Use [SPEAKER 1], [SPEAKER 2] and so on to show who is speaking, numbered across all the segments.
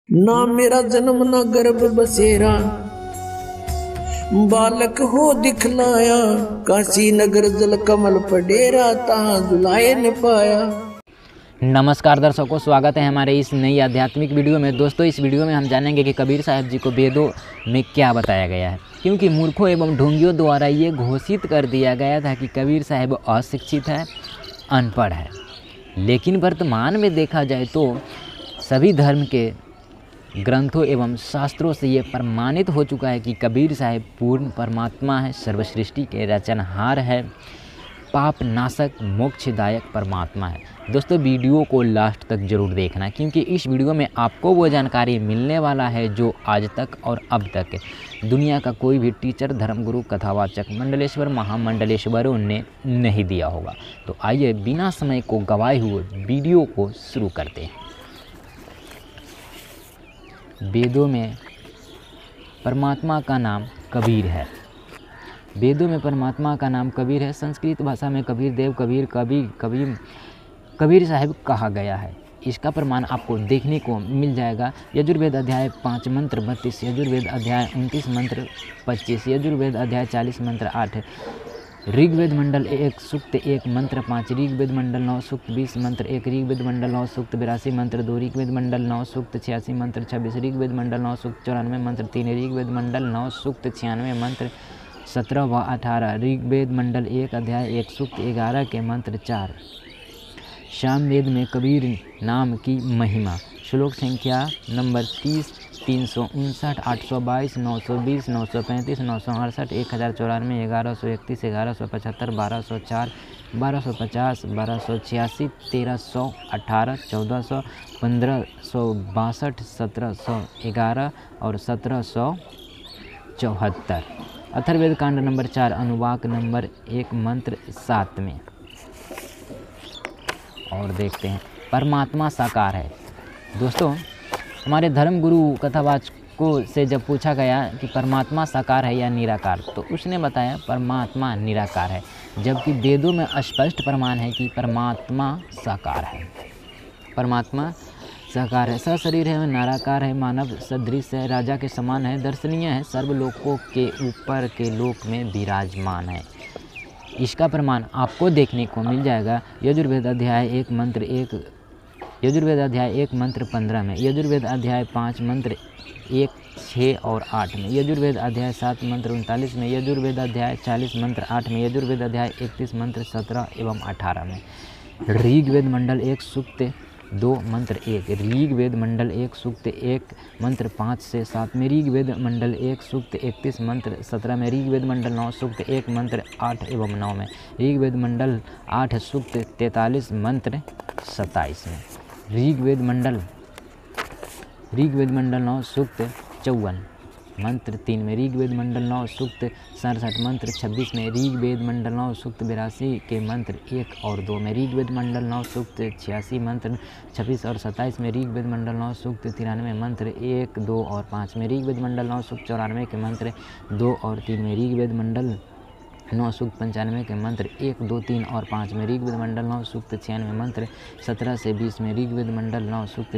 [SPEAKER 1] ना मेरा जन्म ना गर्भ बसेरा, बालक हो दिखलाया, काशी नगर जल कमल पडेरा, ता जुलाए न पाया।
[SPEAKER 2] नमस्कार दर्शकों, स्वागत है हमारे इस नई आध्यात्मिक वीडियो में। दोस्तों, इस वीडियो में हम जानेंगे कि कबीर साहब जी को वेदों में क्या बताया गया है, क्योंकि मूर्खों एवं ढोंगियों द्वारा ये घोषित कर दिया गया था कि कबीर साहब अशिक्षित है, अनपढ़ है। लेकिन वर्तमान में देखा जाए तो सभी धर्म के ग्रंथों एवं शास्त्रों से ये प्रमाणित हो चुका है कि कबीर साहब पूर्ण परमात्मा है, सर्वसृष्टि के रचनहार है, पाप नाशक मोक्षदायक परमात्मा है। दोस्तों, वीडियो को लास्ट तक जरूर देखना, क्योंकि इस वीडियो में आपको वो जानकारी मिलने वाला है जो आज तक और अब तक दुनिया का कोई भी टीचर, धर्मगुरु, कथावाचक, मंडलेश्वर, महामंडलेश्वरों ने नहीं दिया होगा। तो आइए बिना समय को गवाए हुए वीडियो को शुरू करते हैं। वेदों में परमात्मा का नाम कबीर है। वेदों में परमात्मा का नाम कबीर है। संस्कृत भाषा में कबीर देव, कबीर साहिब कहा गया है। इसका प्रमाण आपको देखने को मिल जाएगा। यजुर्वेद अध्याय 5 मंत्र 32, यजुर्वेद अध्याय 29 मंत्र 25, यजुर्वेद अध्याय 40 मंत्र 8, ऋग्वेद मंडल 1 सूक्त 1 मंत्र 5, ऋग्वेद मंडल 9 सूक्त 20 मंत्र 1, ऋग्वेद मंडल 9 सूक्त 82 मंत्र 2, ऋग्वेद मंडल 9 सूक्त 86 मंत्र 26, ऋग्वेद मंडल 9 सूक्त 94 मंत्र 3, ऋग्वेद मंडल 9 सूक्त 96 मंत्र 17 व 18, ऋग्वेद मंडल 1 अध्याय 1 सूक्त 11 के मंत्र 4। सामवेद में कबीर नाम की महिमा। श्लोक संख्या नंबर 30, 359, 822, 920, 935, 968, 1094, 1131, 1175, 1204, 1250, 1286, 1300, 18, 1400, 1562, 1711 और 1774। अथर्ववेद कांड नंबर 4 अनुवाक नंबर 1 मंत्र 7 में। और देखते हैं, परमात्मा साकार है। दोस्तों, हमारे धर्मगुरु कथावाचकों से जब पूछा गया कि परमात्मा साकार है या निराकार, तो उसने बताया परमात्मा निराकार है, जबकि वेदों में स्पष्ट प्रमाण है कि परमात्मा साकार है। परमात्मा साकार है, सशरीर है, निराकार है, मानव सदृश है, राजा के समान है, दर्शनीय है, सर्वलोकों के ऊपर के लोक में विराजमान है। इसका प्रमाण आपको देखने को मिल जाएगा यजुर्वेद अध्याय 1 मंत्र 1, यजुर्वेद अध्याय 1 मंत्र 15 में, यजुर्वेद अध्याय 5 मंत्र 1, 6 और 8 में, यजुर्वेद अध्याय 7 मंत्र 39 में, यजुर्वेद अध्याय 40 मंत्र 8 में, यजुर्वेद अध्याय 31 मंत्र 17 एवं 18 में, ऋग्वेद मंडल 1 सूक्त 2 मंत्र 1, ऋग्वेद मंडल 1 सूक्त 1 मंत्र 5 से 7 में, ऋग्वेद मंडल 1 सूक्त 31 मंत्र 17 में, ऋग्वेद मंडल 9 सूक्त 1 मंत्र 8 एवं 9 में, ऋग्वेद मंडल 8 सूक्त 43 मंत्र 27 में, ऋग्वेद मंडल 9 सूक्त 54 मंत्र 3 में, ऋग्वेद मंडल 9 सूक्त 67 मंत्र 26 में, ऋग्वेद मंडल 9 सूक्त 82 के मंत्र 1 और 2 में, ऋग्वेद मंडल 9 सूक्त 86 मंत्र 26 और 27 में, ऋग्वेद मंडल 9 सूक्त 93 मंत्र 1, 2 और 5 में, ऋग्वेद मंडल 9 सूक्त 94 के मंत्र 2 और 3 में, ऋग्वेद मंडल 9 सूक्त 95 के मंत्र 1, 2, 3 और 5 में, ऋग्वेद मंडल 9 सूक्त 96 मंत्र 17 से 20 में, ऋग्वेद मंडल 9 सूक्त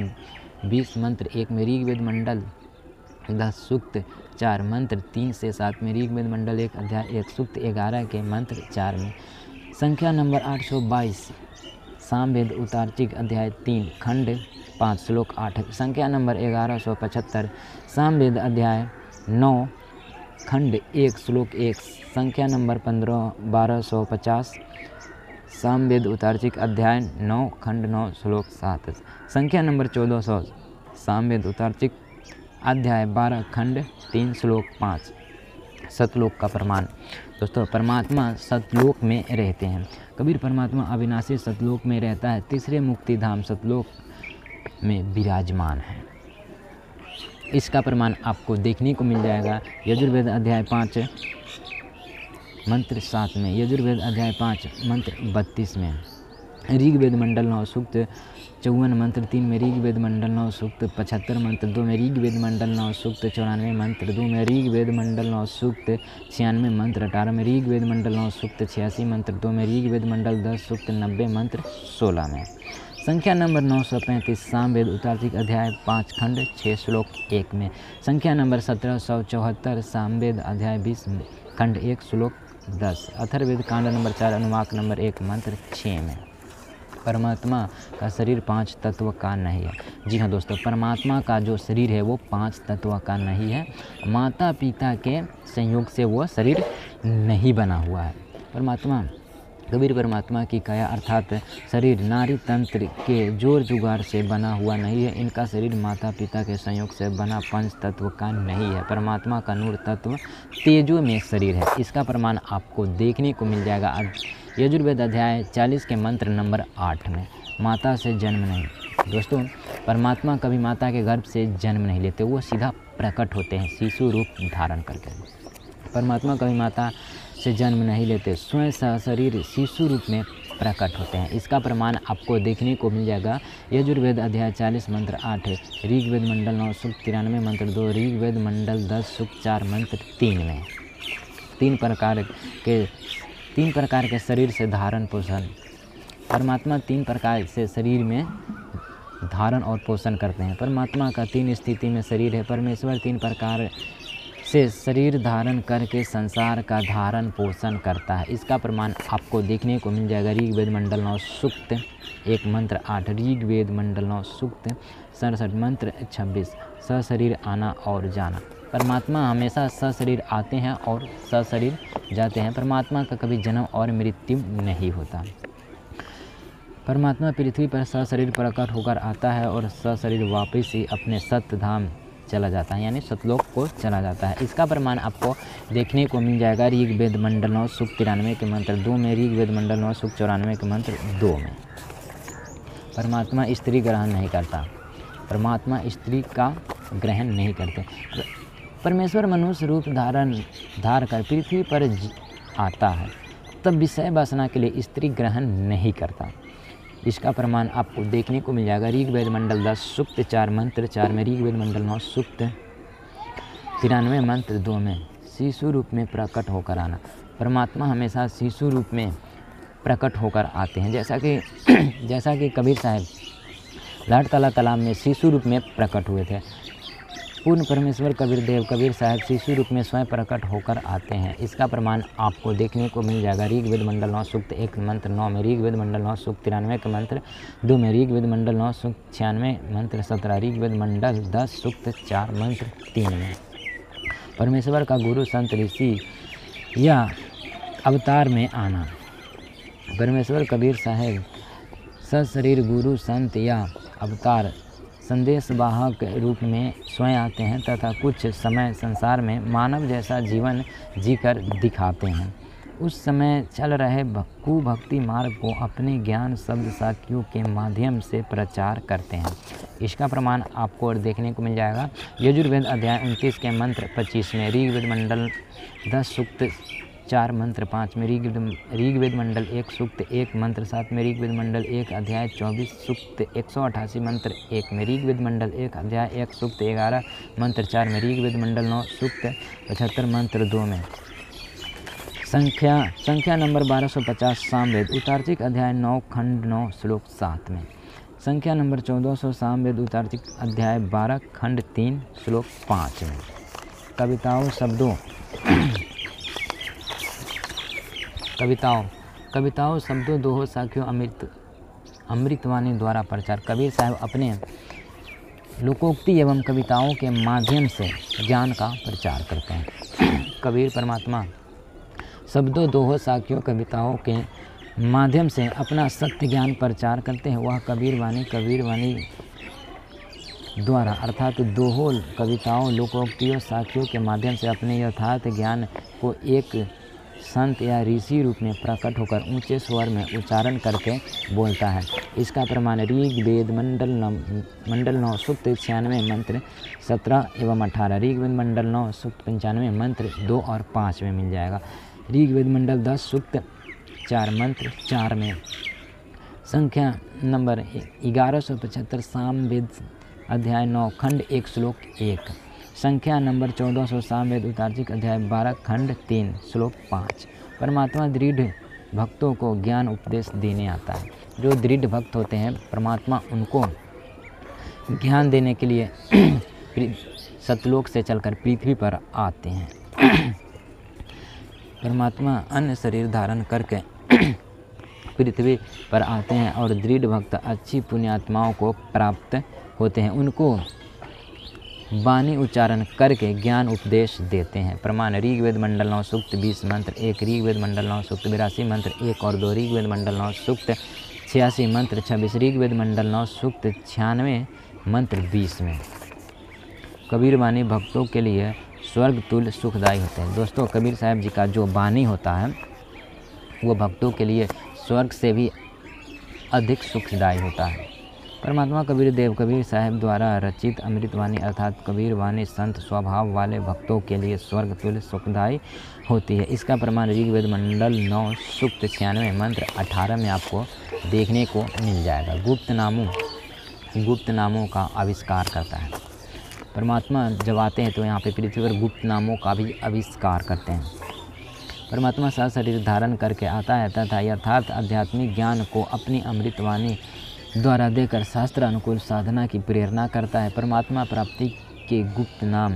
[SPEAKER 2] 20 मंत्र 1 में, ऋग्वेद मंडल 10 सूक्त 4 मंत्र 3 से 7 में, ऋग्वेद मंडल 1 अध्याय 1 सूक्त 11 के मंत्र 4 में। संख्या नंबर 822 सामवेद उतार्चिक अध्याय 3 खंड 5 श्लोक 8। संख्या नंबर 1175 सामवेद अध्याय 9 खंड 1 श्लोक 1। संख्या नंबर 1250 सामवेद उतार्चिक अध्याय 9 खंड 9 श्लोक 7। संख्या नंबर 1400 सामवेद उतार्चिक अध्याय 12 खंड 3 श्लोक 5। सतलोक का प्रमाण। दोस्तों, परमात्मा सतलोक में रहते हैं। कबीर परमात्मा अविनाशी सतलोक में रहता है, तीसरे मुक्ति धाम सतलोक में विराजमान है। इसका प्रमाण आपको देखने को मिल जाएगा यजुर्वेद अध्याय 5 मंत्र 7 में, यजुर्वेद अध्याय 5 मंत्र 32 में, ऋग्वेद मंडल 9 सूक्त 54 मंत्र 3 में, ऋग्वेद मंडल 9 सूक्त 75 मंत्र 2 में, ऋग्वेद मंडल 9 सूक्त 94 मंत्र 2 में, ऋग्वेद मंडल 9 सूक्त 96 मंत्र 18 में, ऋग्वेद मंडल 9 सूक्त 86 मंत्र 2 में, ऋग्वेद मंडल 10 सूक्त 90 मंत्र 16 में। संख्या नंबर 935 सामवेद उत्तरार्थिक अध्याय 5 खंड 6 श्लोक 1 में। संख्या नंबर 1774 सामवेद अध्याय 20 खंड 1 श्लोक 10। अथर्ववेद कांड नंबर 4 अनुवाक नंबर 1 मंत्र 6 में। परमात्मा का शरीर 5 तत्व का नहीं है। जी हाँ दोस्तों, परमात्मा का जो शरीर है वो 5 तत्व का नहीं है। माता पिता के संयोग से वो शरीर नहीं बना हुआ है। कबीर परमात्मा की काया अर्थात शरीर नारी तंत्र के जोर जुगाड़ से बना हुआ नहीं है। इनका शरीर माता पिता के संयोग से बना 5 तत्व का नहीं है। परमात्मा का नूर तत्व तेजो में शरीर है। इसका प्रमाण आपको देखने को मिल जाएगा यजुर्वेद अध्याय 40 के मंत्र नंबर 8 में। माता से जन्म नहीं। दोस्तों, परमात्मा कभी माता के गर्भ से जन्म नहीं लेते, वो सीधा प्रकट होते हैं शिशु रूप धारण करके। परमात्मा कभी माता से जन्म नहीं लेते, स्वयं सशरीर शिशु रूप में प्रकट होते हैं। इसका प्रमाण आपको देखने को मिल जाएगा यजुर्वेद अध्याय 40 मंत्र 8, ऋग्वेद मंडल 9 सूक्त 93 मंत्र 2, ऋग्वेद मंडल 10 सूक्त 4 मंत्र 3 में। तीन प्रकार के शरीर से धारण पोषण। परमात्मा 3 प्रकार से शरीर में धारण और पोषण करते हैं। परमात्मा का 3 स्थिति में शरीर है। परमेश्वर 3 प्रकार से शरीर धारण करके संसार का धारण पोषण करता है। इसका प्रमाण आपको देखने को मिल जाएगा ऋग्वेद मंडल 9 सूक्त 1 मंत्र 8, ऋग्वेद मंडल 9 सूक्त 67 मंत्र 26, सशरीर आना और जाना। परमात्मा हमेशा सशरीर आते हैं और सशरीर जाते हैं। परमात्मा का कभी जन्म और मृत्यु नहीं होता। परमात्मा पृथ्वी पर सशरीर प्रकट होकर आता है और सशरीर वापस ही अपने सत्य धाम चला जाता है, यानी सतलोक को चला जाता है। इसका प्रमाण आपको देखने को मिल जाएगा ऋग्वेद मंडल 9 सूक्त 93 के मंत्र 2 में, ऋग्वेद मंडल 9 सूक्त 94 के मंत्र 2 में। परमात्मा स्त्री ग्रहण नहीं करता। परमात्मा स्त्री का ग्रहण नहीं करते। परमेश्वर मनुष्य रूप धार कर पृथ्वी पर आता है, तब विषय वासना के लिए स्त्री ग्रहण नहीं करता। इसका प्रमाण आपको देखने को मिल जाएगा ऋग्वेद मंडल 10 सूक्त 4 मंत्र 4 में, ऋग्वेद मंडल 9 सूक्त 93 मंत्र 2 में। शिशु रूप में प्रकट होकर आना। परमात्मा हमेशा शिशु रूप में प्रकट होकर आते हैं। जैसा कि कबीर साहब लाटतला तालाब में शिशु रूप में प्रकट हुए थे। पूर्ण परमेश्वर कबीर साहब शिशु रूप में स्वयं प्रकट होकर आते हैं। इसका प्रमाण आपको देखने को मिल जाएगा ऋग्वेद मंडल 9 सूक्त 1 मंत्र 9 में, ऋग्वेद मंडल 9 सूक्त 93 के मंत्र 2 में, ऋग्वेद मंडल 9 सूक्त 96 मंत्र 17, ऋग्वेद मंडल 10 सूक्त 4 मंत्र 3 में। परमेश्वर का गुरु संत ऋषि या अवतार में आना। परमेश्वर कबीर साहब सशरीर गुरु संत या अवतार संदेश वाहक रूप में स्वयं आते हैं तथा कुछ समय संसार में मानव जैसा जीवन जीकर दिखाते हैं। उस समय चल रहे कुभक्ति मार्ग को अपने ज्ञान शब्द साखियों के माध्यम से प्रचार करते हैं। इसका प्रमाण आपको देखने को मिल जाएगा यजुर्वेद अध्याय 29 के मंत्र 25 में, ऋग्वेद मंडल 10 सूक्त 4 मंत्र 5 में, ऋग्वेद मंडल 1 सूक्त 1 मंत्र 7 में, ऋग्वेद मंडल 1 अध्याय 24 सूक्त 188 मंत्र 1 में, ऋग्वेद मंडल 1 अध्याय 1 सूक्त 11 मंत्र 4 में, ऋग्वेद मंडल 9 सूक्त 75 मंत्र 2 में। संख्या नंबर 1250 सामवेद उत्तरार्थिक अध्याय 9 खंड 9 श्लोक 7 में। संख्या नंबर 1400 सामवेद उत्तरार्थिक अध्याय 12 खंड 3 श्लोक 5 में। कविताओं शब्दों दोहों साखियों अमृतवाणी द्वारा प्रचार। कबीर साहब अपने लोकोक्ति एवं कविताओं के माध्यम से ज्ञान का प्रचार करते हैं। कबीर परमात्मा शब्दों दोहों साखियों कविताओं के माध्यम से अपना सत्य ज्ञान प्रचार करते हैं। वह कबीर वाणी द्वारा अर्थात दोहों कविताओं लोकोक्तियों साखियों के माध्यम से अपने यथार्थ ज्ञान को एक संत या ऋषि रूप में प्रकट होकर ऊंचे स्वर में उच्चारण करके बोलता है। इसका प्रमाण ऋग्वेद मंडल 9 सूक्त 96 मंत्र 17 एवं 18, ऋग्वेद मंडल 9 सूक्त 95 मंत्र 2 और 5 में मिल जाएगा। ऋग्वेद मंडल 10 सूक्त 4 मंत्र 4 में। संख्या नंबर 1175 सामवेद अध्याय 9 खंड 1 श्लोक 1। संख्या नंबर 1400 सामवेद उत्तरार्थिक अध्याय 12 खंड 3 श्लोक 5। परमात्मा दृढ़ भक्तों को ज्ञान उपदेश देने आता है। जो दृढ़ भक्त होते हैं परमात्मा उनको ज्ञान देने के लिए सतलोक से चलकर पृथ्वी पर आते हैं। परमात्मा अन्य शरीर धारण करके पृथ्वी पर आते हैं और दृढ़ भक्त अच्छी पुण्यात्माओं को प्राप्त होते हैं, उनको वाणी उच्चारण करके ज्ञान उपदेश देते हैं। प्रमाण ऋग्वेद मंडल 9 सूक्त 20 मंत्र 1, ऋग्वेद मंडल 9 सूक्त 82 मंत्र 1 और 2, ऋग्वेद मंडल 9 सूक्त 86 मंत्र 26, ऋग्वेद मंडल 9 सूक्त 96 मंत्र 20 में। कबीर वाणी भक्तों के लिए स्वर्ग तुल्य सुखदायी होते हैं। दोस्तों, कबीर साहब जी का जो वाणी होता है वो भक्तों के लिए स्वर्ग से भी अधिक सुखदायी होता है। परमात्मा कबीर देव कबीर साहब द्वारा रचित अमृतवाणी अर्थात कबीर वाणी संत स्वभाव वाले भक्तों के लिए स्वर्ग तुल्य सुखदायी होती है। इसका प्रमाण ऋग्वेद मंडल 9 सूक्त 96 मंत्र 18 में आपको देखने को मिल जाएगा। गुप्त नामों का आविष्कार करता है। परमात्मा जब आते हैं तो यहाँ पे पृथ्वी पर गुप्त नामों का भी आविष्कार करते हैं। परमात्मा सा शरीर धारण करके आता है तथा यथार्थ आध्यात्मिक ज्ञान को अपनी अमृतवाणी द्वारा देकर शास्त्र अनुकूल साधना की प्रेरणा करता है। परमात्मा प्राप्ति के गुप्त नाम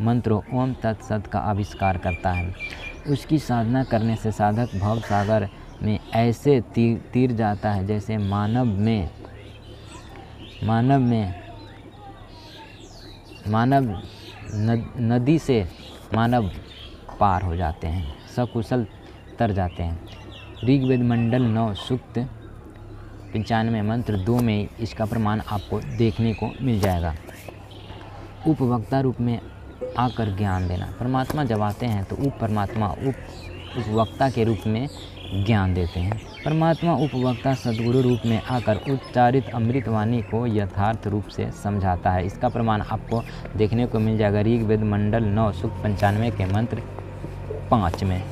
[SPEAKER 2] मंत्रों ओम तत्सत का आविष्कार करता है। उसकी साधना करने से साधक भव सागर में ऐसे तीर जाता है जैसे नदी से मानव पार हो जाते हैं, सकुशल तर जाते हैं। ऋग्वेद मंडल 9 सूक्त 95 मंत्र 2 में इसका प्रमाण आपको देखने को मिल जाएगा। उपवक्ता रूप में आकर ज्ञान देना। परमात्मा जब आते हैं तो परमात्मा उपवक्ता के रूप में ज्ञान देते हैं। परमात्मा उपवक्ता सद्गुरु रूप में आकर उच्चारित अमृतवाणी को यथार्थ रूप से समझाता है। इसका प्रमाण आपको देखने को मिल जाएगा ऋग्वेद मंडल 9 सूक्त 95 के मंत्र 5 में।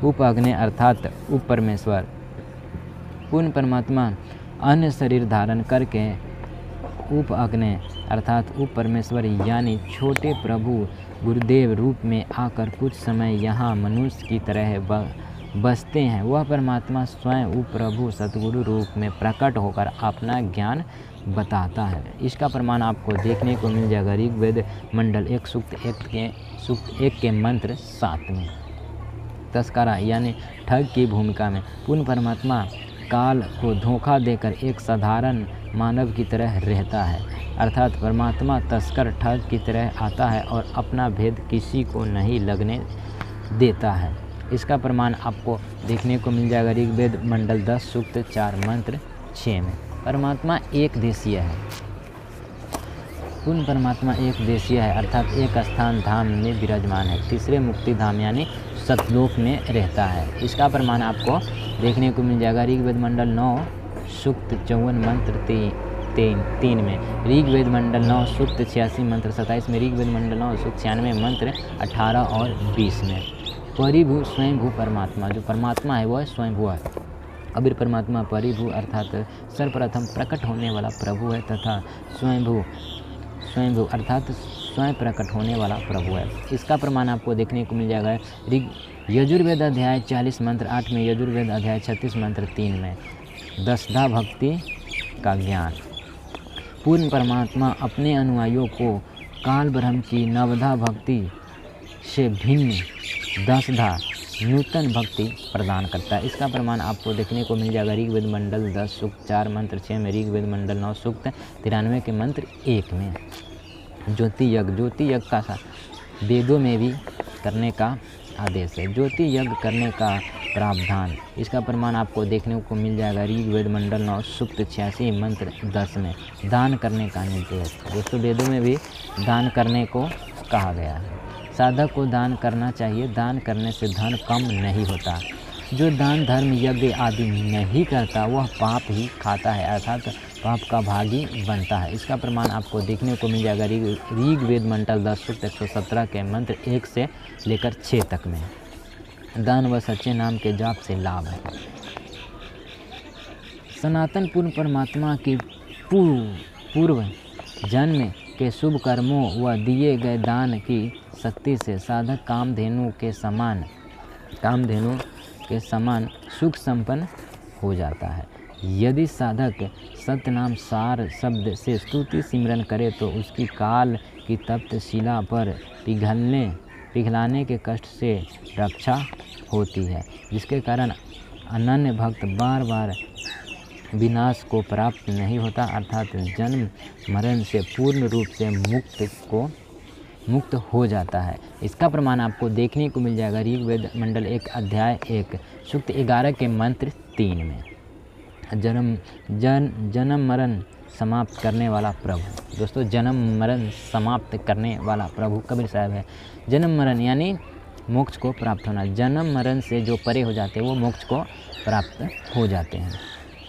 [SPEAKER 2] उप अग्नि अर्थात उप परमेश्वर। पूर्ण परमात्मा अन्य शरीर धारण करके उप अग्नि अर्थात उप परमेश्वर यानी छोटे प्रभु गुरुदेव रूप में आकर कुछ समय यहाँ मनुष्य की तरह बसते हैं। वह परमात्मा स्वयं उप प्रभु सतगुरु रूप में प्रकट होकर अपना ज्ञान बताता है। इसका प्रमाण आपको देखने को मिल जाएगा ऋग्वेद मंडल 1 सूक्त 1 के मंत्र 7 में। तस्करा यानी ठग की भूमिका में पूर्ण परमात्मा काल को धोखा देकर एक साधारण मानव की तरह रहता है, अर्थात परमात्मा तस्कर ठग की तरह आता है और अपना भेद किसी को नहीं लगने देता है। इसका प्रमाण आपको देखने को मिल जाएगा ऋग्वेद मंडल 10 सूक्त 4 मंत्र 6 में। परमात्मा एक देशीय है। पूर्ण परमात्मा एक देशीय है अर्थात एक स्थान धाम में विराजमान है, तीसरे मुक्ति धाम यानी सतलोक में रहता है। इसका प्रमाण आपको देखने को मिल जाएगा ऋग्वेद मंडल 9 सूक्त 54 मंत्र 3 में, ऋग्वेद मंडल 9 सूक्त 86 मंत्र 27 में, ऋग्वेद मंडल 9 सूक्त 96 मंत्र 18 और 20 में। परिभू स्वयंभू परमात्मा, जो परमात्मा है वह स्वयंभू है। कबीर परमात्मा परिभू अर्थात सर्वप्रथम प्रकट होने वाला प्रभु है तथा स्वयंभू अर्थात स्वयं प्रकट होने वाला प्रभु है। इसका प्रमाण आपको देखने को मिल जाएगा यजुर्वेद अध्याय 40 मंत्र 8 में, यजुर्वेद अध्याय 36 मंत्र 3 में। दशधा भक्ति का ज्ञान। पूर्ण परमात्मा अपने अनुयायियों को काल ब्रह्म की नवधा भक्ति से भिन्न दशधा नूतन भक्ति प्रदान करता है। इसका प्रमाण आपको देखने को मिल जाएगा ऋग्वेद मंडल 10 सूक्त 4 मंत्र 6 में, ऋग्वेद मंडल 9 सूक्त 93 के मंत्र 1 में। ज्योति यज्ञ का वेदों में भी करने का आदेश है। ज्योति यज्ञ करने का प्रावधान, इसका प्रमाण आपको देखने को मिल जाएगा ऋग्वेद मंडल 9 सूक्त 86 मंत्र 10 में। दान करने का निर्देश, दोस्तों वेदों में भी दान करने को कहा गया है। साधक को दान करना चाहिए, दान करने से धन कम नहीं होता। जो दान धर्म यज्ञ आदि नहीं करता वह पाप ही खाता है अर्थात पाप का भागी बनता है। इसका प्रमाण आपको देखने को मिल जाएगा ऋग्वेद मंडल 10 सूक्त 117 के मंत्र 1 से लेकर 6 तक में। दान व सच्चे नाम के जाप से लाभ है। सनातन पूर्ण परमात्मा के पूर्व जन्म के शुभ कर्मों व दिए गए दान की शक्ति से साधक कामधेनु के समान सुख संपन्न हो जाता है। यदि साधक सतनाम सार शब्द से स्तुति सिमरन करे तो उसकी काल की तप्त शिला पर पिघलाने के कष्ट से रक्षा होती है, जिसके कारण अनन्य भक्त बार बार विनाश को प्राप्त नहीं होता, अर्थात जन्म मरण से पूर्ण रूप से मुक्त हो जाता है। इसका प्रमाण आपको देखने को मिल जाएगा ऋग्वेद मंडल 1 अध्याय 1 सूक्त 11 के मंत्र 3 में। जन्म मरण समाप्त करने वाला प्रभु। दोस्तों, जन्म मरण समाप्त करने वाला प्रभु कबीर साहब है। जन्म मरण यानी मोक्ष को प्राप्त होना। जन्म मरण से जो परे हो जाते हैं वो मोक्ष को प्राप्त हो जाते हैं।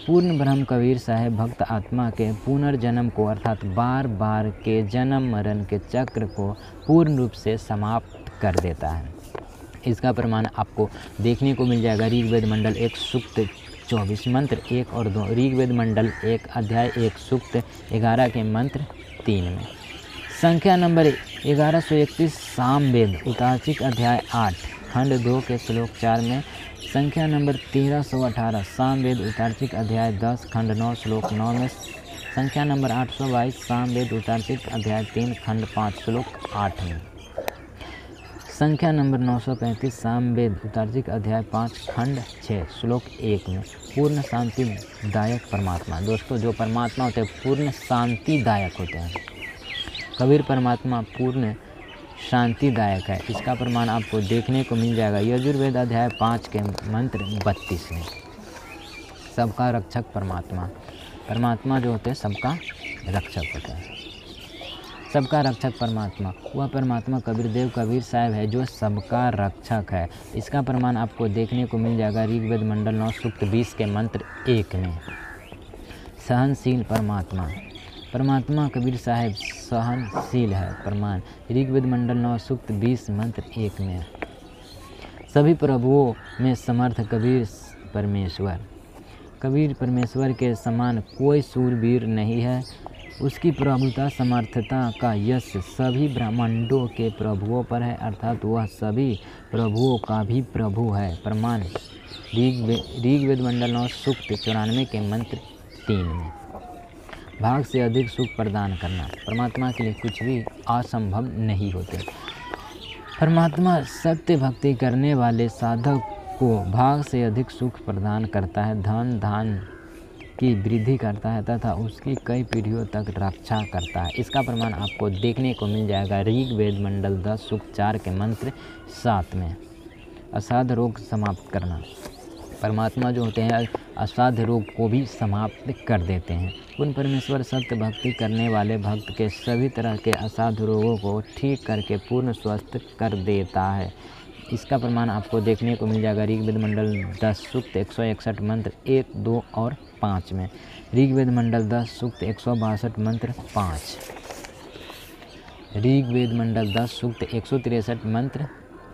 [SPEAKER 2] पूर्ण ब्रह्म कबीर साहब भक्त आत्मा के पुनर्जन्म को अर्थात बार बार के जन्म मरण के चक्र को पूर्ण रूप से समाप्त कर देता है। इसका प्रमाण आपको देखने को मिल जाएगा ऋग्वेद मंडल 1 सूक्त 24 मंत्र 1 और 2, ऋग्वेद मंडल 1 अध्याय 1 सूक्त 11 के मंत्र 3 में। संख्या नंबर 1131 सामवेद उतार्चिक अध्याय 8 खंड 2 के श्लोक 4 में। संख्या नंबर 1318 सामवेद उतार्चिक अध्याय 10 खंड 9 श्लोक 9 में। संख्या नंबर 822 सामवेद उतार्चिक अध्याय 3 खंड 5 श्लोक 8 में। संख्या नंबर 935 सामवेद उतार्चिक अध्याय 5 खंड 6 श्लोक 1 में। पूर्ण शांतिदायक परमात्मा। दोस्तों, जो परमात्मा होते हैं पूर्ण शांतिदायक होते हैं। कबीर परमात्मा पूर्ण शांतिदायक है। इसका प्रमाण आपको देखने को मिल जाएगा यजुर्वेद अध्याय 5 के मंत्र 32 में। सबका रक्षक परमात्मा जो होते हैं सबका रक्षक होते हैं। सबका रक्षक परमात्मा, वह परमात्मा कबीर साहब है जो सबका रक्षक है। इसका प्रमाण आपको देखने को मिल जाएगा ऋग्वेद मंडल 9 सूक्त 20 के मंत्र 1 में। सहनशील परमात्मा कबीर साहब सहनशील है। प्रमाण ऋग्वेद मंडल 9 सूक्त 20 मंत्र 1 में। सभी प्रभुओं में समर्थ कबीर परमेश्वर के समान कोई शूरवीर नहीं है। उसकी प्रभुता समर्थता का यश सभी ब्रह्मांडों के प्रभुओं पर है, अर्थात वह सभी प्रभुओं का भी प्रभु है। प्रमाण ऋग्वेद मंडल 9 सूक्त 94 के मंत्र 3 में। भाग से अधिक सुख प्रदान करना। परमात्मा के लिए कुछ भी असंभव नहीं होते। परमात्मा सत्य भक्ति करने वाले साधक को भाग से अधिक सुख प्रदान करता है, धन धान की वृद्धि करता है तथा उसकी कई पीढ़ियों तक रक्षा करता है। इसका प्रमाण आपको देखने को मिल जाएगा ऋग्वेद मंडल 10 सूक्त 4 के मंत्र 7 में। असाध रोग समाप्त करना। परमात्मा जो होते हैं असाध रोग को भी समाप्त कर देते हैं। उन परमेश्वर सत्य भक्ति करने वाले भक्त के सभी तरह के असाध रोगों को ठीक करके पूर्ण स्वस्थ कर देता है। इसका प्रमाण आपको देखने को मिल जाएगा ऋग्वेद मंडल 10 सूक्त 161 मंत्र 1, 2 और 5 में। ऋग्वेद मंडल 10 सूक्त 162 मंत्र 5। ऋग्वेद मंडल 10 सूक्त 163 मंत्र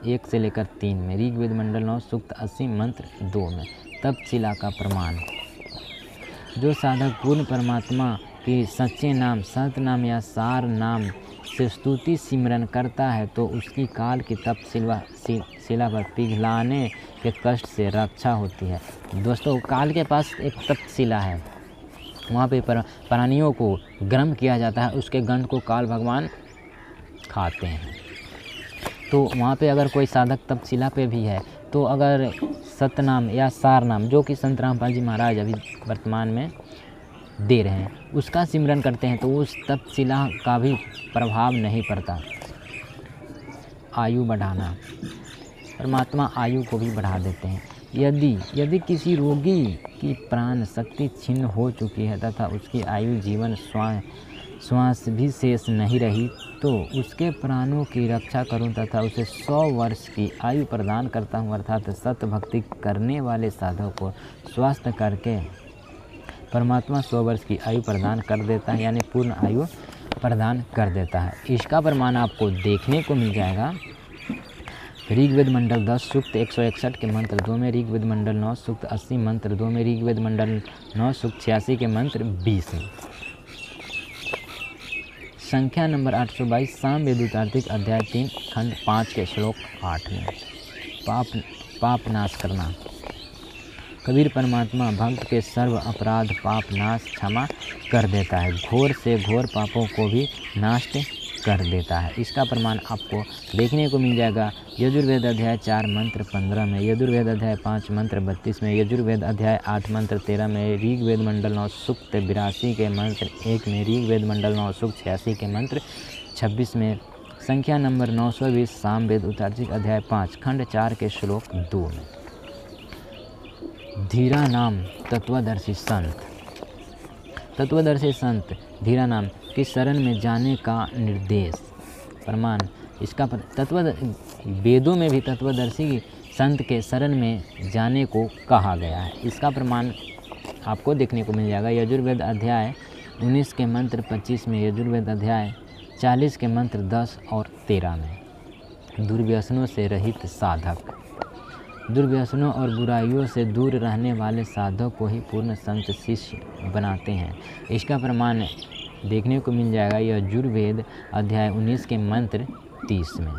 [SPEAKER 2] 1 से लेकर 3 में। ऋग्वेद मंडल 9 सूक्त 80 मंत्र 2 में। तपशिला का प्रमाण। जो साधक पूर्ण परमात्मा के सच्चे नाम सतनाम या सार नाम से स्तुति सिमरन करता है तो उसकी काल की तपशिला पर पिघलाने के कष्ट से रक्षा होती है। दोस्तों, काल के पास एक तपशिला है, वहाँ पे प्राणियों को गर्म किया जाता है, उसके गंध को काल भगवान खाते हैं। तो वहाँ पे अगर कोई साधक तपशिला पे भी है तो अगर सतनाम या सार नाम जो कि संत रामपाल जी महाराज अभी वर्तमान में दे रहे हैं उसका सिमरन करते हैं तो उस तपशिला का भी प्रभाव नहीं पड़ता। आयु बढ़ाना। परमात्मा आयु को भी बढ़ा देते हैं। यदि किसी रोगी की प्राण शक्ति छिन्न हो चुकी है तथा उसकी आयु जीवन श्वास भी शेष नहीं रही तो उसके प्राणों की रक्षा करूं तथा उसे 100 वर्ष की आयु प्रदान करता हूं, अर्थात सत्य भक्ति करने वाले साधक को स्वस्थ करके परमात्मा 100 वर्ष की आयु प्रदान कर देता है, यानी पूर्ण आयु प्रदान कर देता है। इसका प्रमाण आपको देखने को मिल जाएगा ऋग्वेद मंडल 10 सूक्त 161 के मंत्र 2 में। ऋग्वेद मंडल 9 सूक्त 80 मंत्र 2 में। ऋग्वेद मंडल 9 सूक्त 86 के मंत्र 20 में। संख्या नंबर 822 सामवेद उतार्तिक अध्याय 3 खंड 5 के श्लोक 8 में। पाप नाश करना। कबीर परमात्मा भक्त के सर्व अपराध पाप नाश क्षमा कर देता है, घोर से घोर पापों को भी नष्ट कर देता है। इसका प्रमाण आपको देखने को मिल जाएगा यजुर्वेद अध्याय 4 मंत्र 15 में, यजुर्वेद अध्याय 5 मंत्र 32 में, यजुर्वेद अध्याय 8 मंत्र 13 में, ऋग्वेद मंडल 9 सूक्त 82 के मंत्र 1 में, ऋग्वेद मंडल 9 सूक्त 86 के मंत्र 26 में, संख्या नंबर 920 सामवेद उत्तरार्जिक अध्याय 5 खंड 4 के श्लोक 2 में। धीरा नाम तत्वदर्शी संत, तत्वदर्शी संत धीरा नाम की शरण में जाने का निर्देश प्रमाण। इसका वेदों में भी तत्वदर्शी संत के शरण में जाने को कहा गया है। इसका प्रमाण आपको देखने को मिल जाएगा यजुर्वेद अध्याय 19 के मंत्र 25 में, यजुर्वेद अध्याय 40 के मंत्र 10 और 13 में। दुर्व्यसनों से रहित साधक, दुर्व्यसनों और बुराइयों से दूर रहने वाले साधक को ही पूर्ण संत शिष्य बनाते हैं। इसका प्रमाण देखने को मिल जाएगा यजुर्वेद अध्याय 19 के मंत्र 30 में।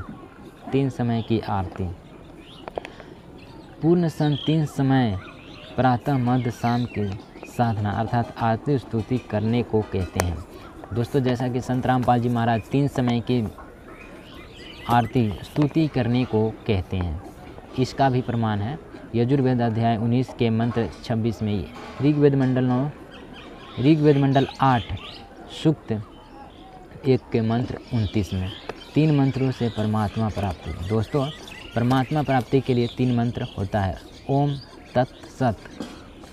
[SPEAKER 2] 3 समय की आरती, पूर्ण संत 3 समय प्रातः मध्य शाम की साधना अर्थात आरती स्तुति करने को कहते हैं। दोस्तों, जैसा कि संत रामपाल जी महाराज 3 समय की आरती स्तुति करने को कहते हैं, इसका भी प्रमाण है यजुर्वेद अध्याय 19 के मंत्र 26 में, ऋग्वेद मंडल 8 सूक्त 1 के मंत्र 29 में। 3 मंत्रों से परमात्मा प्राप्ति। दोस्तों, परमात्मा प्राप्ति के लिए 3 मंत्र होता है, ओम तत् सत।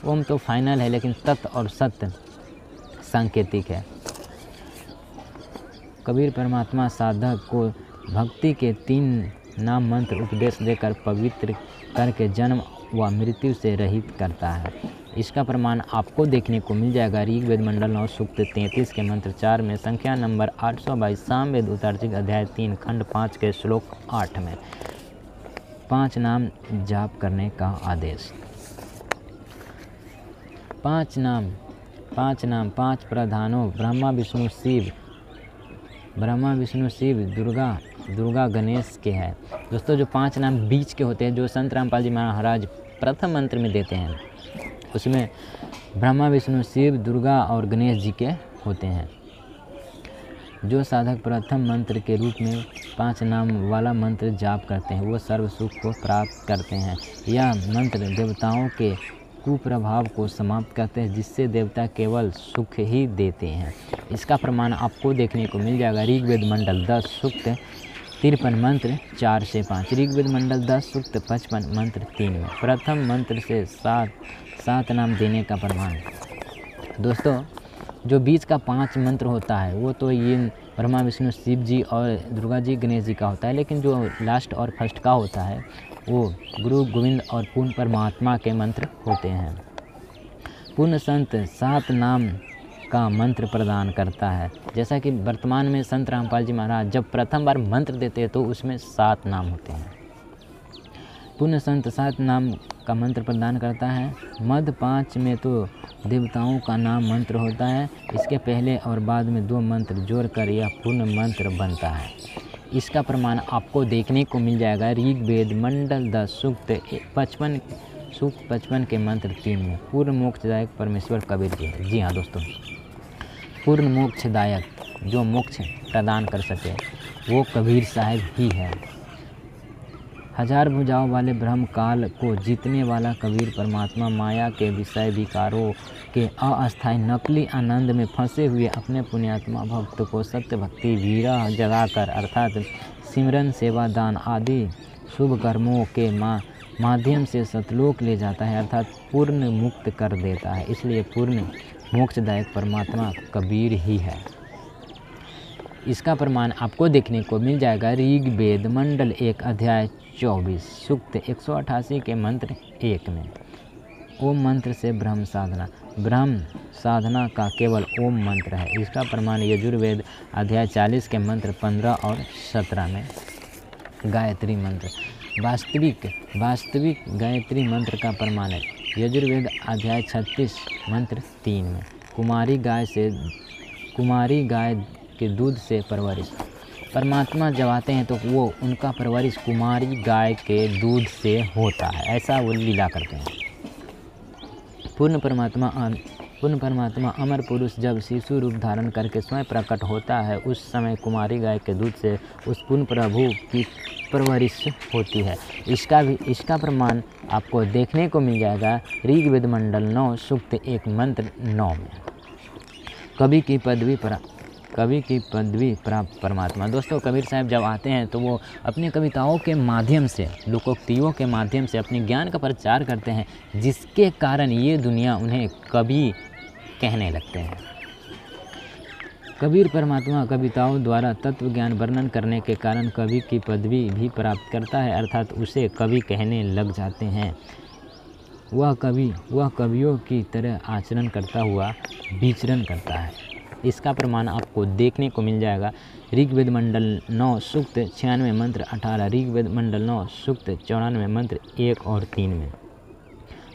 [SPEAKER 2] ओम तो फाइनल है, लेकिन तत् और सत्य सांकेतिक है। कबीर परमात्मा साधक को भक्ति के 3 नाम मंत्र उपदेश देकर पवित्र करके जन्म व मृत्यु से रहित करता है। इसका प्रमाण आपको देखने को मिल जाएगा ऋग्वेद मंडल 9 सूक्त 33 के मंत्र 4 में, संख्या नंबर 822 सामवेद उत्तरार्जिक अध्याय 3 खंड 5 के श्लोक 8 में। 5 नाम जाप करने का आदेश। 5 नाम 5 प्रधानों ब्रह्मा विष्णु शिव दुर्गा गणेश के हैं। दोस्तों, जो 5 नाम बीच के होते हैं, जो संत रामपाल जी महाराज प्रथम मंत्र में देते हैं, उसमें ब्रह्मा विष्णु शिव दुर्गा और गणेश जी के होते हैं। जो साधक प्रथम मंत्र के रूप में 5 नाम वाला मंत्र जाप करते हैं, वो सर्व सुख को प्राप्त करते हैं। यह मंत्र देवताओं के कुप्रभाव को समाप्त करते हैं, जिससे देवता केवल सुख ही देते हैं। इसका प्रमाण आपको देखने को मिल जाएगा ऋग्वेद मंडल 10 सूक्त 53 मंत्र 4 से 5, ऋग्वेद मंडल 10 सूक्त 55 मंत्र 3 में। प्रथम मंत्र से 7 नाम देने का प्रमाण। दोस्तों, जो बीच का 5 मंत्र होता है, वो तो ये ब्रह्मा विष्णु शिव जी और दुर्गा जी गणेश जी का होता है, लेकिन जो लास्ट और फर्स्ट का होता है, वो गुरु गोविंद और पूर्ण परमात्मा के मंत्र होते हैं। पूर्ण संत 7 नाम का मंत्र प्रदान करता है। जैसा कि वर्तमान में संत रामपाल जी महाराज जब प्रथम बार मंत्र देते हैं, तो उसमें 7 नाम होते हैं। पूर्ण संत 7 नाम का मंत्र प्रदान करता है। मध्य 5 में तो देवताओं का नाम मंत्र होता है। इसके पहले और बाद में 2 मंत्र जोड़कर यह पूर्ण मंत्र बनता है। इसका प्रमाण आपको देखने को मिल जाएगा ऋग्वेद मंडल 10 सूक्त 55 के मंत्र 3 में। पूर्ण मोक्षदायक परमेश्वर कबीर जी है। जी हाँ दोस्तों, पूर्ण मोक्षदायक, जो मोक्ष प्रदान कर सके, वो कबीर साहब ही है। 1000 भुजाओं वाले ब्रह्म काल को जीतने वाला कबीर परमात्मा माया के विषय विकारों के अस्थायी नकली आनंद में फंसे हुए अपने पुण्यात्मा भक्त को सत्य भक्ति विरह जगाकर अर्थात सिमरन सेवा दान आदि शुभ कर्मों के माध्यम से सतलोक ले जाता है, अर्थात पूर्ण मुक्त कर देता है। इसलिए पूर्ण मोक्षदायक परमात्मा कबीर ही है। इसका प्रमाण आपको देखने को मिल जाएगा ऋग्वेद मंडल 1 अध्याय 24 सूक्त 188 के मंत्र 1 में। ओम मंत्र से ब्रह्म साधना का केवल ओम मंत्र है। इसका प्रमाण यजुर्वेद अध्याय 40 के मंत्र 15 और 17 में। गायत्री मंत्र वास्तविक गायत्री मंत्र का प्रमाण है यजुर्वेद अध्याय 36 मंत्र 3 में। कुमारी गाय के दूध से परवरिश। परमात्मा जब आते हैं तो वो उनका परवरिश कुमारी गाय के दूध से होता है, ऐसा वो लीला करते हैं। पूर्ण परमात्मा अमर पुरुष जब शिशु रूप धारण करके स्वयं प्रकट होता है, उस समय कुमारी गाय के दूध से उस पूर्ण प्रभु की परवरिश होती है। इसका प्रमाण आपको देखने को मिल जाएगा ऋग्वेद मंडल 9 सूक्त 1 मंत्र 9 में। कवि की पदवी प्राप्त परमात्मा। दोस्तों, कबीर साहब जब आते हैं तो वो अपनी कविताओं के माध्यम से, लोकोक्तियों के माध्यम से अपने ज्ञान का प्रचार करते हैं, जिसके कारण ये दुनिया उन्हें कवि कहने लगते हैं। कबीर परमात्मा कविताओं द्वारा तत्व ज्ञान वर्णन करने के कारण कवि की पदवी भी प्राप्त करता है, अर्थात उसे कवि कहने लग जाते हैं। वह कवियों की तरह आचरण करता हुआ विचरण करता है। इसका प्रमाण आपको देखने को मिल जाएगा ऋग्वेद मंडल 9 सूक्त 96 मंत्र 18, ऋग्वेद मंडल 9 सूक्त 94 मंत्र 1 और 3 में।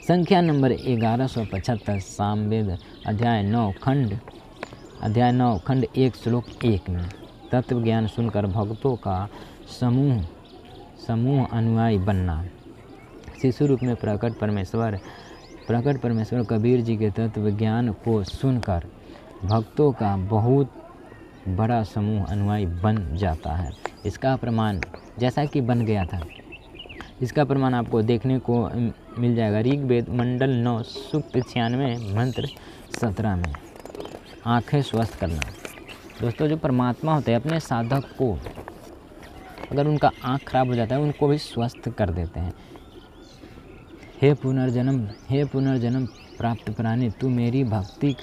[SPEAKER 2] संख्या नंबर 1175 सामवेद अध्याय 9 खंड 1 श्लोक 1 में। तत्व ज्ञान सुनकर भक्तों का समूह अनुयायी बनना। शिशु रूप में प्रकट परमेश्वर कबीर जी के तत्व ज्ञान को सुनकर भक्तों का बहुत बड़ा समूह अनुयायी बन जाता है। इसका प्रमाण जैसा कि बन गया था, इसका प्रमाण आपको देखने को मिल जाएगा ऋग्वेद मंडल 9 सूक्त 96 मंत्र 17 में। आँखें स्वस्थ करना। दोस्तों, जो परमात्मा होते हैं अपने साधक को, अगर उनका आँख खराब हो जाता है, उनको भी स्वस्थ कर देते हैं। हे पुनर्जन्म प्राप्त प्राणी, तू मेरी भक्ति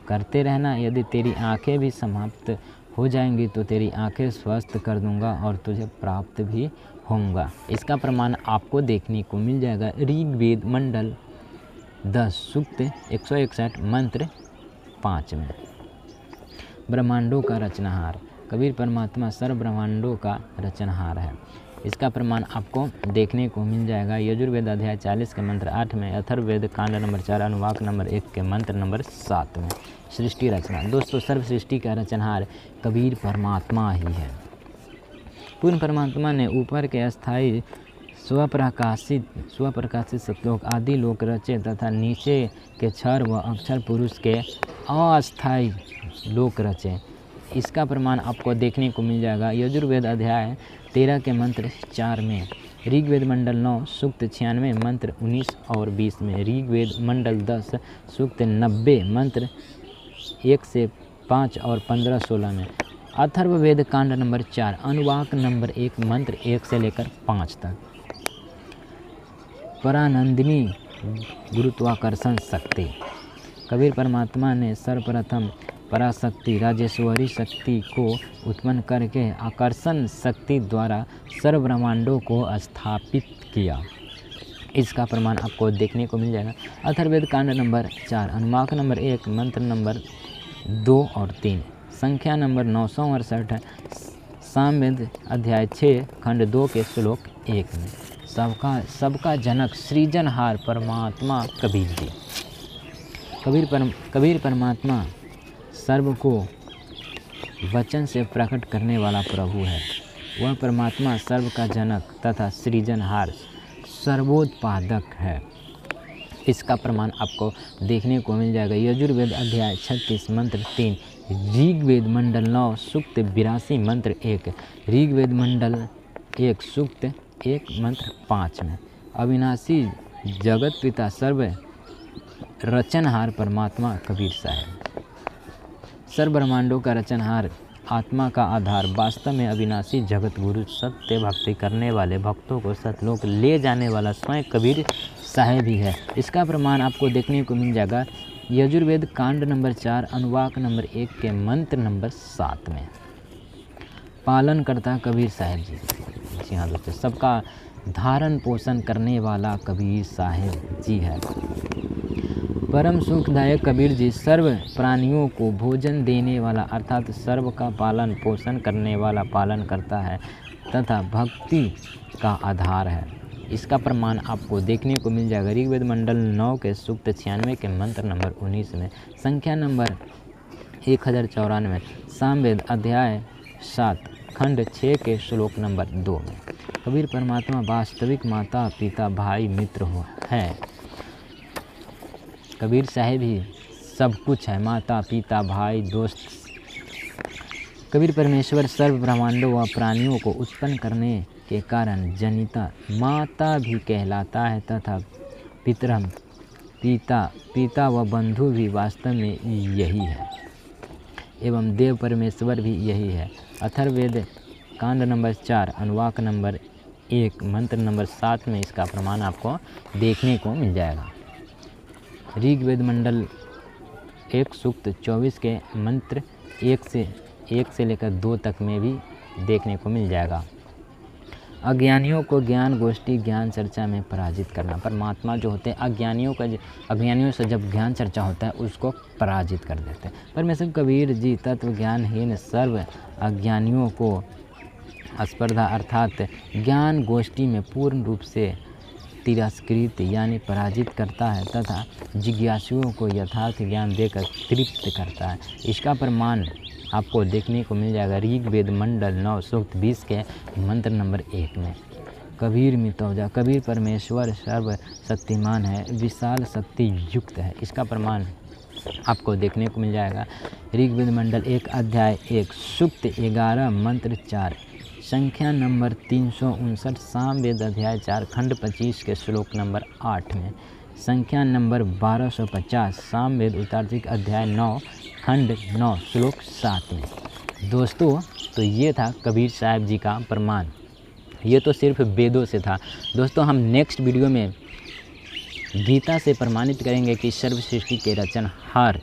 [SPEAKER 2] करते रहना। यदि तेरी आँखें भी समाप्त हो जाएंगी तो तेरी आँखें स्वस्थ कर दूंगा और तुझे प्राप्त भी होऊंगा। इसका प्रमाण आपको देखने को मिल जाएगा ऋग्वेद मंडल 10 सूक्त 161 मंत्र 5 में। ब्रह्मांडों का रचनहार। कबीर परमात्मा सर्व ब्रह्मांडों का रचनहार है। इसका प्रमाण आपको देखने को मिल जाएगा यजुर्वेद अध्याय 40 के मंत्र 8 में, अथर्ववेद कांड नंबर 4 अनुवाक नंबर 1 के मंत्र नंबर 7 में। सृष्टि रचना। दोस्तों, सर्व सृष्टि का रचनहार कबीर परमात्मा ही है। पूर्ण परमात्मा ने ऊपर के अस्थायी स्वप्रकाशित श्लोक आदि लोक रचे तथा नीचे के क्षर व अक्षर पुरुष के अस्थायी लोक रचे। इसका प्रमाण आपको देखने को मिल जाएगा यजुर्वेद अध्याय 13 के मंत्र 4 में, ऋग्वेद मंडल 9 सूक्त 96 मंत्र 19 और 20 में, ऋग्वेद मंडल 10 सूक्त 90 मंत्र 1 से 5 और 15-16 में, अथर्ववेद कांड नंबर 4 अनुवाक नंबर 1 मंत्र 1 से लेकर 5 तक। परानंदिनी गुरुत्वाकर्षण शक्ति। कबीर परमात्मा ने सर्वप्रथम पराशक्ति राजेश्वरी शक्ति को उत्पन्न करके आकर्षण शक्ति द्वारा सर्व ब्रह्मांडों को स्थापित किया। इसका प्रमाण आपको देखने को मिल जाएगा अथर्ववेद कांड नंबर 4 अनुवाक नंबर 1 मंत्र नंबर 2 और 3, संख्या नंबर 968 सामवेद अध्याय 6 खंड 2 के श्लोक 1 में। सबका जनक सृजनहार परमात्मा कबीर जी। कबीर परमात्मा सर्व को वचन से प्रकट करने वाला प्रभु है। वह परमात्मा सर्व का जनक तथा सृजनहार सर्वोत्पादक है। इसका प्रमाण आपको देखने को मिल जाएगा यजुर्वेद अध्याय 36 मंत्र 3, ऋग्वेद मंडल 9 सूक्त 82 मंत्र 1, ऋग्वेद मंडल 1 सूक्त 1 मंत्र 5 में। अविनाशी जगत पिता सर्व रचनहार परमात्मा कबीर साहब। सर्व ब्रह्मांडों का रचनहार, आत्मा का आधार, वास्तव में अविनाशी जगत गुरु, सत्य भक्ति करने वाले भक्तों को सतलोक ले जाने वाला स्वयं कबीर साहब ही है। इसका प्रमाण आपको देखने को मिल जाएगा यजुर्वेद कांड नंबर 4 अनुवाक नंबर 1 के मंत्र नंबर 7 में। पालन करता कबीर साहब जी। जी हाँ दोस्तों, सबका धारण पोषण करने वाला कबीर साहब जी है। परम सुखदायक कबीर जी सर्व प्राणियों को भोजन देने वाला अर्थात सर्व का पालन पोषण करने वाला पालन करता है तथा भक्ति का आधार है। इसका प्रमाण आपको देखने को मिल जाएगा ऋग्वेद मंडल 9 के सूक्त 96 के मंत्र नंबर 19 में, संख्या नंबर 1094 सामवेद अध्याय 7 खंड 6 के श्लोक नंबर 2 में। कबीर परमात्मा वास्तविक माता पिता भाई मित्र है। कबीर साहब ही सब कुछ है, माता पिता भाई दोस्त। कबीर परमेश्वर सर्व ब्रह्मांडों व प्राणियों को उत्पन्न करने के कारण जनिता माता भी कहलाता है तथा पितरम पिता व बंधु भी वास्तव में यही है एवं देव परमेश्वर भी यही है। अथर्ववेद कांड नंबर 4 अनुवाक नंबर 1 मंत्र नंबर 7 में इसका प्रमाण आपको देखने को मिल जाएगा। ऋग्वेद मंडल 1 सूक्त 24 के मंत्र 1 से लेकर 2 तक में भी देखने को मिल जाएगा। अज्ञानियों को ज्ञान गोष्ठी ज्ञान चर्चा में पराजित करना। परमात्मा जो होते हैं अज्ञानियों से जब ज्ञान चर्चा होता है उसको पराजित कर देते हैं। परमेश्वर कबीर जी तत्व ज्ञानहीन सर्व अज्ञानियों को स्पर्धा अर्थात ज्ञान गोष्ठी में पूर्ण रूप से तिरस्कृत यानी पराजित करता है तथा जिज्ञासुओं को यथार्थ ज्ञान देकर तृप्त करता है। इसका प्रमाण आपको देखने को मिल जाएगा ऋग्वेद मंडल 9 सूक्त 20 के मंत्र नंबर 1 में। कबीर मितौजा कबीर परमेश्वर सर्व शक्तिमान है, विशाल शक्ति युक्त है। इसका प्रमाण आपको देखने को मिल जाएगा ऋग्वेद मंडल 1 अध्याय 1 सूक्त 11 मंत्र 4 संख्या नंबर 359 सामवेद अध्याय 4 खंड 25 के श्लोक नंबर 8 में। संख्या नंबर 1250 सामवेद उत्तरार्थिक अध्याय 9 खंड 9 श्लोक 7 में। दोस्तों तो ये था कबीर साहब जी का प्रमाण। ये तो सिर्फ वेदों से था। दोस्तों हम नेक्स्ट वीडियो में गीता से प्रमाणित करेंगे कि सर्व सृष्टि के रचनहार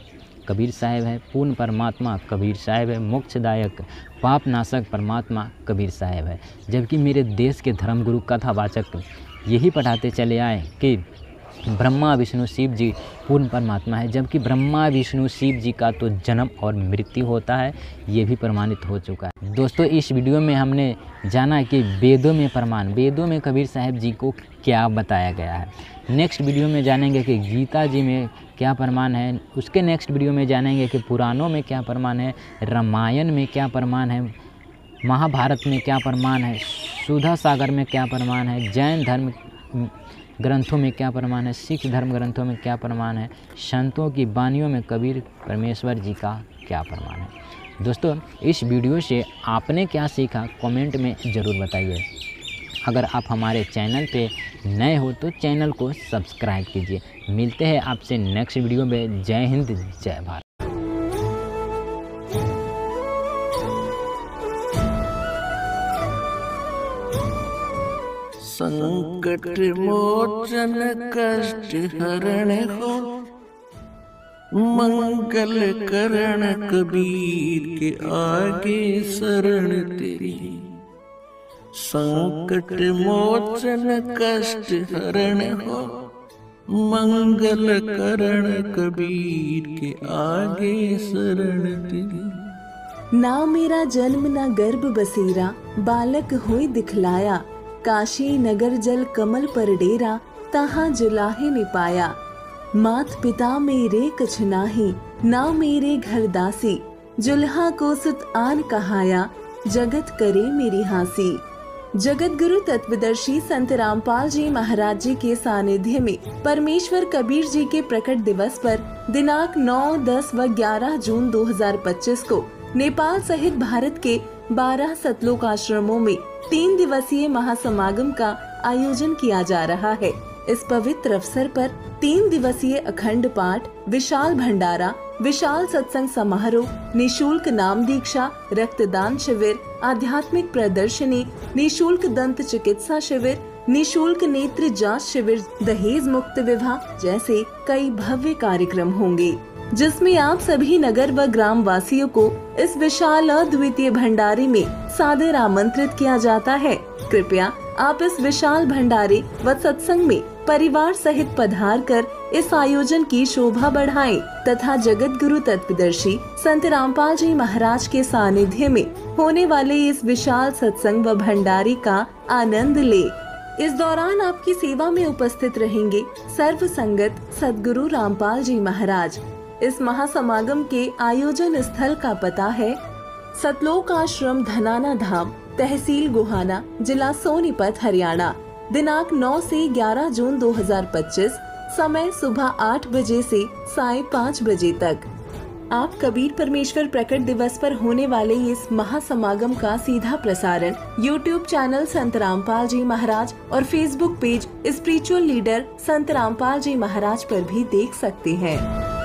[SPEAKER 2] कबीर साहब है, पूर्ण परमात्मा कबीर साहब है, मोक्षदायक पाप नाशक परमात्मा कबीर साहब है। जबकि मेरे देश के धर्मगुरु कथावाचक यही पढ़ाते चले आए कि ब्रह्मा विष्णु शिव जी पूर्ण परमात्मा है, जबकि ब्रह्मा विष्णु शिव जी का तो जन्म और मृत्यु होता है, ये भी प्रमाणित हो चुका है। दोस्तों इस वीडियो में हमने जाना कि वेदों में प्रमाण, वेदों में कबीर साहब जी को क्या बताया गया है। नेक्स्ट वीडियो में जानेंगे कि गीता जी में क्या प्रमाण है, उसके नेक्स्ट वीडियो में जानेंगे कि पुराणों में क्या प्रमाण है, रामायण में क्या प्रमाण है, महाभारत में क्या प्रमाण है, सुधा सागर में क्या प्रमाण है, जैन धर्म ग्रंथों में क्या प्रमाण है, सिख धर्म ग्रंथों में क्या प्रमाण है, संतों की वाणियों में कबीर परमेश्वर जी का क्या प्रमाण है। दोस्तों इस वीडियो से आपने क्या सीखा कमेंट में ज़रूर बताइए। अगर आप हमारे चैनल पे नए हो तो चैनल को सब्सक्राइब कीजिए। मिलते हैं आपसे नेक्स्ट वीडियो में। जय हिंद जय भारत।
[SPEAKER 1] संकट मोचन कष्ट हरण हो, मंगल करण कबीर के आगे शरण तेरी। संकट मोचन कष्ट हरण हो, मंगल करण कबीर के आगे शरण तेरी।
[SPEAKER 3] ना मेरा जन्म ना गर्भ बसेरा, बालक हुई दिखलाया। काशी नगर जल कमल पर डेरा, तहाँ जुलाहे ने पाया। मात पिता मेरे कछ नाही, ना मेरे घर दासी। जुल्हा को सुत आन कहाया, जगत करे मेरी हासी। जगत गुरु तत्वदर्शी संत रामपाल जी महाराज जी के सानिध्य में परमेश्वर कबीर जी के प्रकट दिवस पर दिनांक 9, 10 व 11 जून 2025 को नेपाल सहित भारत के 12 सतलोक आश्रमों में 3 दिवसीय महासमागम का आयोजन किया जा रहा है। इस पवित्र अवसर पर 3 दिवसीय अखंड पाठ, विशाल भंडारा, विशाल सत्संग समारोह, निशुल्क नाम दीक्षा, रक्तदान शिविर, आध्यात्मिक प्रदर्शनी, निशुल्क दंत चिकित्सा शिविर, निशुल्क नेत्र जांच शिविर, दहेज मुक्त विवाह जैसे कई भव्य कार्यक्रम होंगे, जिसमें आप सभी नगर व ग्राम वासियों को इस विशाल अद्वितीय भंडारे में सादर आमंत्रित किया जाता है। कृपया आप इस विशाल भंडारे व सत्संग में परिवार सहित पधार कर इस आयोजन की शोभा बढ़ाएं तथा जगत गुरु तत्वदर्शी संत रामपाल जी महाराज के सानिध्य में होने वाले इस विशाल सत्संग व भंडारे का आनंद ले। इस दौरान आपकी सेवा में उपस्थित रहेंगे सर्व संगत सद्गुरु रामपाल जी महाराज। इस महासमागम के आयोजन स्थल का पता है सतलोक आश्रम धनाना धाम, तहसील गोहाना, जिला सोनीपत, हरियाणा। दिनांक 9 से 11 जून 2025 समय सुबह 8 बजे से साय 5 बजे तक। आप कबीर परमेश्वर प्रकट दिवस पर होने वाले इस महासमागम का सीधा प्रसारण YouTube चैनल संत रामपाल जी महाराज और Facebook पेज स्पिरिचुअल लीडर संत रामपाल जी महाराज पर भी देख सकते हैं।